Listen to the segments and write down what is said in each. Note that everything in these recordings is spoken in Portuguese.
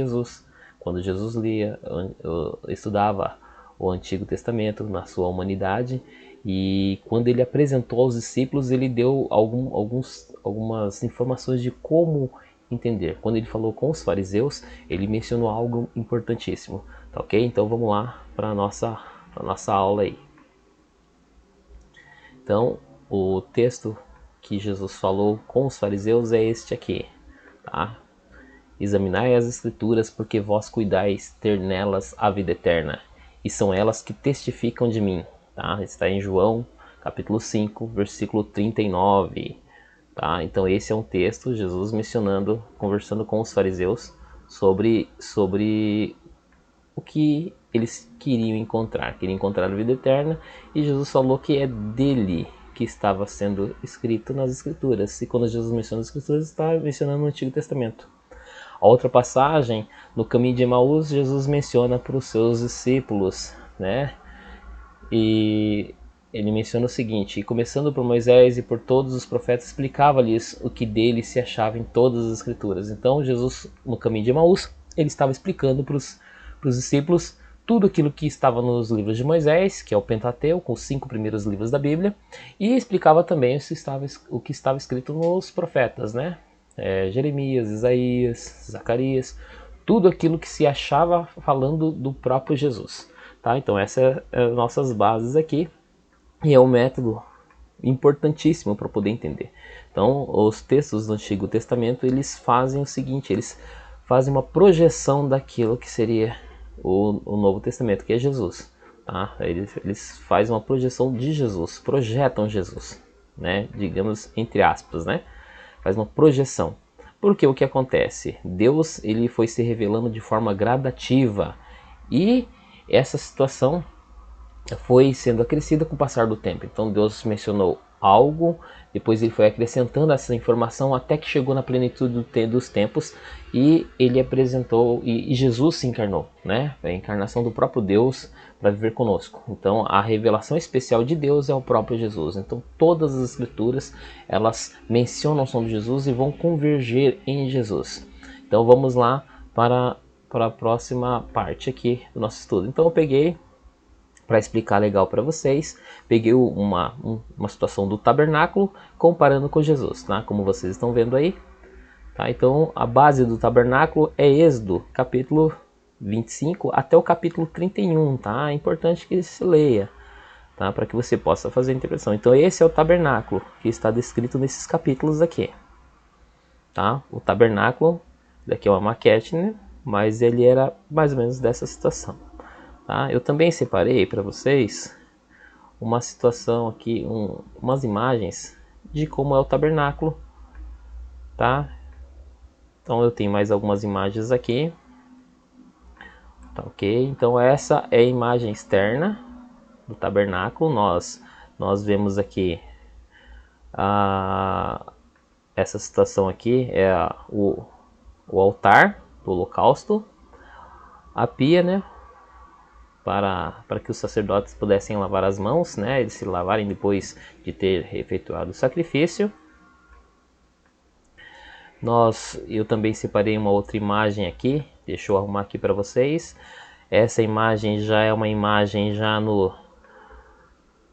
Jesus. Quando Jesus lia, estudava o Antigo Testamento na sua humanidade, e quando ele apresentou aos discípulos, ele deu algumas informações de como entender. Quando ele falou com os fariseus, ele mencionou algo importantíssimo, tá ok? Então vamos lá para a nossa aula aí. Então, o texto que Jesus falou com os fariseus é este aqui, tá? Examinai as escrituras, porque vós cuidais ter nelas a vida eterna, e são elas que testificam de mim. Tá? Está em João, capítulo 5, versículo 39. Tá? Então esse é um texto, Jesus mencionando, conversando com os fariseus sobre o que eles queriam encontrar. Queriam encontrar a vida eterna, e Jesus falou que é dele que estava sendo escrito nas escrituras. E quando Jesus menciona as escrituras, está mencionando o Antigo Testamento. A outra passagem, no caminho de Emaús, Jesus menciona para os seus discípulos, né? E ele menciona o seguinte: começando por Moisés e por todos os profetas, explicava-lhes o que dele se achava em todas as escrituras. Então Jesus, no caminho de Emaús, ele estava explicando para os discípulos tudo aquilo que estava nos livros de Moisés, que é o Pentateuco, os 5 primeiros livros da Bíblia, e explicava também o que estava escrito nos profetas, né? Jeremias, Isaías, Zacarias, tudo aquilo que se achava falando do próprio Jesus. Tá? Então essas são as nossas bases aqui, e é um método importantíssimo para poder entender. Então os textos do Antigo Testamento, eles fazem o seguinte: eles fazem uma projeção daquilo que seria o Novo Testamento, que é Jesus. Tá? Eles fazem uma projeção de Jesus, projetam Jesus, né? Digamos entre aspas, né? Faz uma projeção. Porque o que acontece? Deus, ele foi se revelando de forma gradativa, e essa situação foi sendo acrescida com o passar do tempo. Então Deus mencionou algo, depois ele foi acrescentando essa informação até que chegou na plenitude dos tempos, e ele apresentou, e Jesus se encarnou, né? A encarnação do próprio Deus para viver conosco. Então a revelação especial de Deus é o próprio Jesus. Então todas as escrituras, elas mencionam sobre Jesus e vão converger em Jesus. Então vamos lá para a próxima parte aqui do nosso estudo. Então eu peguei, para explicar legal para vocês, peguei uma situação do tabernáculo comparando com Jesus, tá? Como vocês estão vendo aí. Tá? Então a base do tabernáculo é Êxodo, capítulo 25 até o capítulo 31. Tá? É importante que se leia, tá? Para que você possa fazer a interpretação. Então esse é o tabernáculo que está descrito nesses capítulos aqui. Tá? O tabernáculo, daqui é uma maquete, né? Mas ele era mais ou menos dessa situação. Tá? Eu também separei para vocês uma situação aqui, umas imagens de como é o tabernáculo, tá? Então eu tenho mais algumas imagens aqui, tá ok? Então essa é a imagem externa do tabernáculo. Nós vemos aqui essa situação aqui é o altar do holocausto, a pia, né? Para que os sacerdotes pudessem lavar as mãos, né? Eles se lavarem depois de ter efetuado o sacrifício. Eu também separei uma outra imagem aqui, deixa eu arrumar aqui para vocês. Essa imagem já é uma imagem já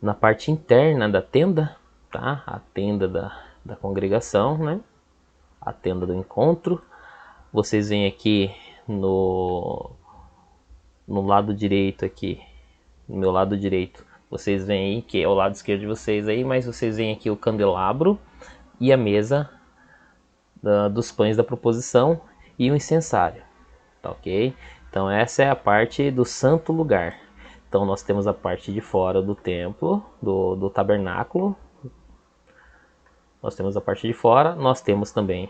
na parte interna da tenda, tá? A tenda da congregação, né? A tenda do encontro. Vocês veem aqui no lado direito aqui, no meu lado direito, vocês veem aí que é o lado esquerdo de vocês aí, mas vocês veem aqui o candelabro e a mesa dos pães da proposição e o incensário, tá ok? Então essa é a parte do santo lugar. Então nós temos a parte de fora do templo, do tabernáculo. Nós temos a parte de fora, nós temos também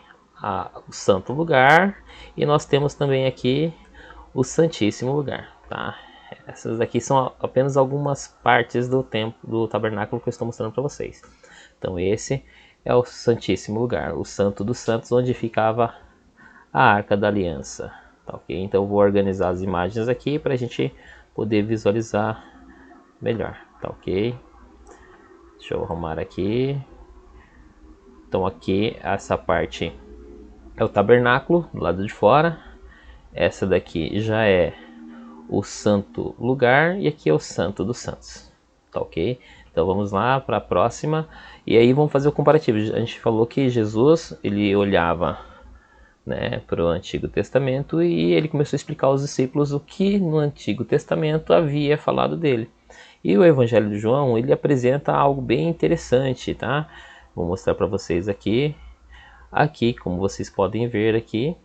o santo lugar, e nós temos também aqui o santíssimo lugar, tá? Essas aqui são apenas algumas partes do templo, do tabernáculo, que eu estou mostrando para vocês. Então esse é o santíssimo lugar, o santo dos santos, onde ficava a arca da aliança, tá ok? Então eu vou organizar as imagens aqui para a gente poder visualizar melhor, tá ok? Deixa eu arrumar aqui. Então aqui essa parte é o tabernáculo do lado de fora, Essa daqui já é o santo lugar e aqui é o santo dos santos, tá ok? Então vamos lá para a próxima e aí vamos fazer o comparativo. A gente falou que Jesus ele olhava, né, para o Antigo Testamento e ele começou a explicar aos discípulos o que no Antigo Testamento havia falado dele. E o Evangelho de João ele apresenta algo bem interessante, tá? Vou mostrar para vocês aqui. Aqui, como vocês podem ver aqui,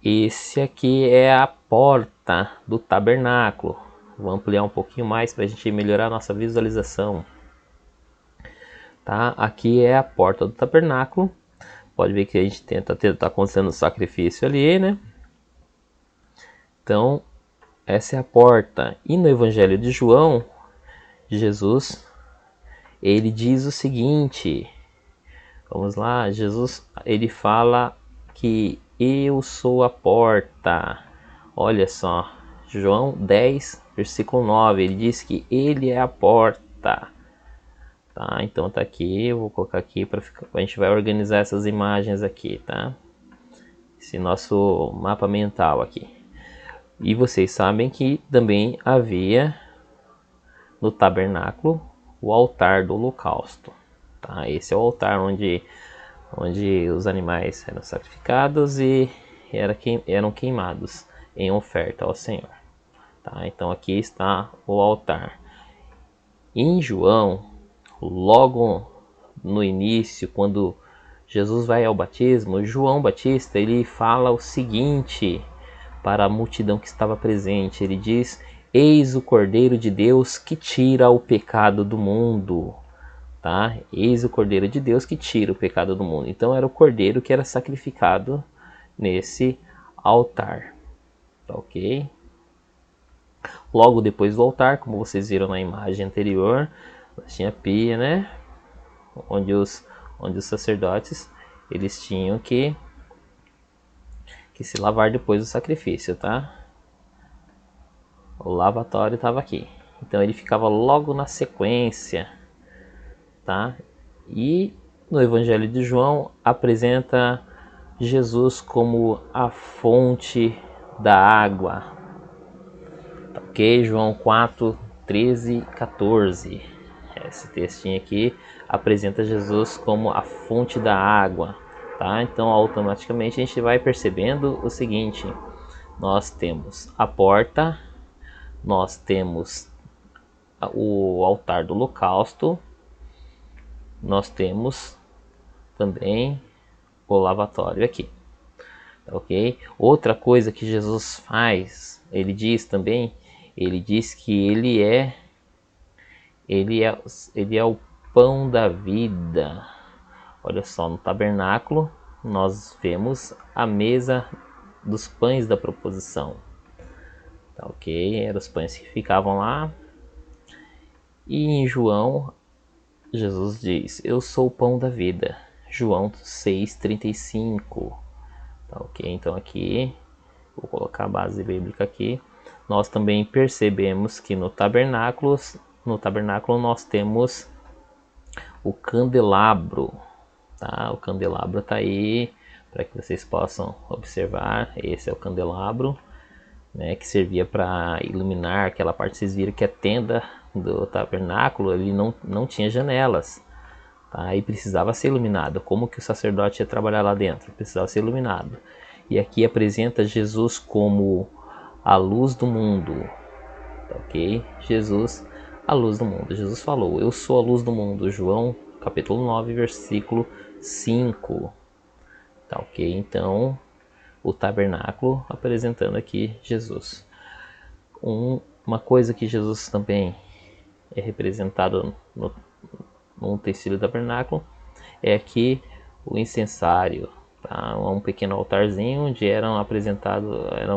esse aqui é a porta do tabernáculo. Vou ampliar um pouquinho mais para a gente melhorar a nossa visualização. Tá? Aqui é a porta do tabernáculo. Pode ver que a gente tá acontecendo o sacrifício ali, né? Então, essa é a porta. E no Evangelho de João, Jesus, ele diz o seguinte. Vamos lá, Jesus, ele fala que eu sou a porta. Olha só, João 10, versículo 9, ele diz que ele é a porta. Tá, então tá aqui, eu vou colocar aqui para ficar, a gente vai organizar essas imagens aqui, tá? Esse nosso mapa mental aqui. E vocês sabem que também havia no tabernáculo o altar do holocausto, tá? Esse é o altar onde os animais eram sacrificados e eram queimados em oferta ao Senhor. Tá? Então aqui está o altar. Em João, logo no início, quando Jesus vai ao batismo, João Batista ele fala o seguinte para a multidão que estava presente. Ele diz: eis o Cordeiro de Deus que tira o pecado do mundo. Tá? Eis o Cordeiro de Deus que tira o pecado do mundo. Então era o Cordeiro que era sacrificado nesse altar. Tá, ok? Logo depois do altar, como vocês viram na imagem anterior, tinha a pia, né? Onde os sacerdotes eles tinham que se lavar depois do sacrifício, tá? O lavatório estava aqui. Então ele ficava logo na sequência, tá? E no Evangelho de João apresenta Jesus como a fonte da água. Ok? João 4, 13 e 14. Esse textinho aqui apresenta Jesus como a fonte da água. Tá? Então automaticamente a gente vai percebendo o seguinte. Nós temos a porta, nós temos o altar do holocausto, nós temos também o lavatório aqui, ok? Outra coisa que Jesus faz, ele diz também, ele diz que ele é o pão da vida. Olha só, no tabernáculo nós vemos a mesa dos pães da proposição, tá, ok? Eram os pães que ficavam lá. E em João, Jesus diz: eu sou o pão da vida. João 6,35. Tá, ok? Então aqui, vou colocar a base bíblica aqui. Nós também percebemos que no tabernáculo nós temos o candelabro. Tá? O candelabro está aí para que vocês possam observar. Esse é o candelabro, né, que servia para iluminar aquela parte. Vocês viram que a tenda do tabernáculo ele não tinha janelas, tá? E precisava ser iluminado. Como que o sacerdote ia trabalhar lá dentro? Precisava ser iluminado. E aqui apresenta Jesus como a luz do mundo, tá, ok? Jesus, a luz do mundo. Jesus falou: eu sou a luz do mundo. João capítulo 9, versículo 5. Tá, ok? Então o tabernáculo apresentando aqui Jesus. Uma coisa que Jesus também é representado no utensílio do tabernáculo é aqui o incensário, tá? Um pequeno altarzinho onde eram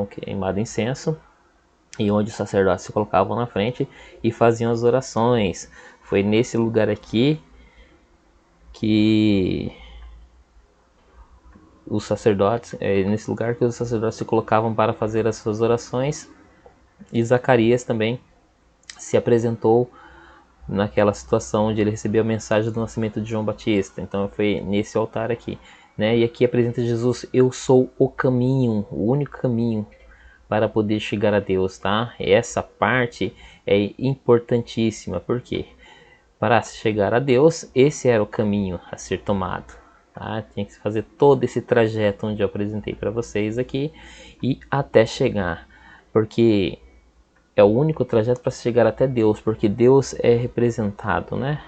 queimado incenso e onde os sacerdotes se colocavam na frente e faziam as orações. Foi nesse lugar aqui que os sacerdotes, nesse lugar que os sacerdotes se colocavam para fazer as suas orações. E Zacarias também se apresentou naquela situação onde ele recebeu a mensagem do nascimento de João Batista. Então foi nesse altar aqui. né? E aqui apresenta Jesus: eu sou o caminho, o único caminho para poder chegar a Deus, tá? Essa parte é importantíssima, porque para chegar a Deus, esse era o caminho a ser tomado, tá? Tinha que fazer todo esse trajeto onde eu apresentei para vocês aqui e até chegar, porque é o único trajeto para chegar até Deus, porque Deus é representado, né,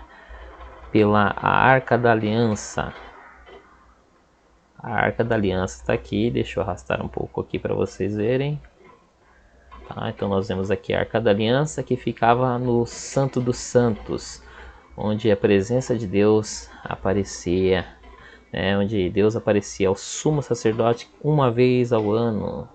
pela Arca da Aliança. A Arca da Aliança está aqui, deixa eu arrastar um pouco aqui para vocês verem. Tá, então nós vemos aqui a Arca da Aliança, que ficava no Santo dos Santos, onde a presença de Deus aparecia, né, onde Deus aparecia ao sumo sacerdote uma vez ao ano,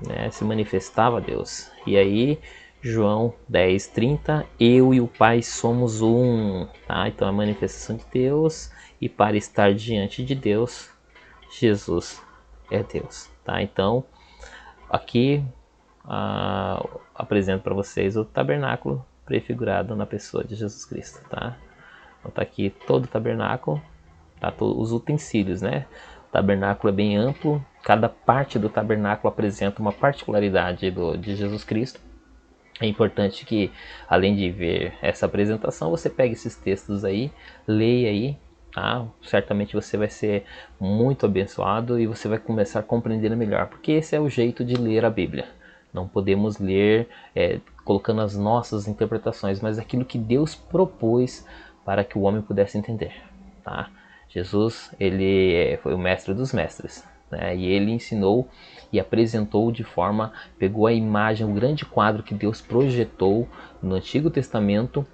né, se manifestava Deus. E aí, João 10:30, eu e o Pai somos um, tá? Então a manifestação de Deus, e para estar diante de Deus, Jesus é Deus, tá? Então, aqui apresento para vocês o tabernáculo prefigurado na pessoa de Jesus Cristo, tá? Então tá aqui todo o tabernáculo, tá? Os utensílios, né? O tabernáculo é bem amplo, cada parte do tabernáculo apresenta uma particularidade de Jesus Cristo. É importante que, além de ver essa apresentação, você pegue esses textos aí, leia aí, tá? Certamente você vai ser muito abençoado e você vai começar a compreender melhor, porque esse é o jeito de ler a Bíblia. Não podemos ler colocando as nossas interpretações, mas aquilo que Deus propôs para que o homem pudesse entender, tá? Jesus, ele foi o mestre dos mestres, né? E ele ensinou e apresentou de forma, pegou a imagem, o grande quadro que Deus projetou no Antigo Testamento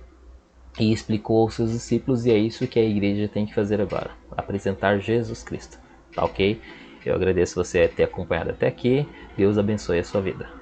e explicou aos seus discípulos, e é isso que a igreja tem que fazer agora, apresentar Jesus Cristo, tá ok? Eu agradeço você ter acompanhado até aqui, Deus abençoe a sua vida.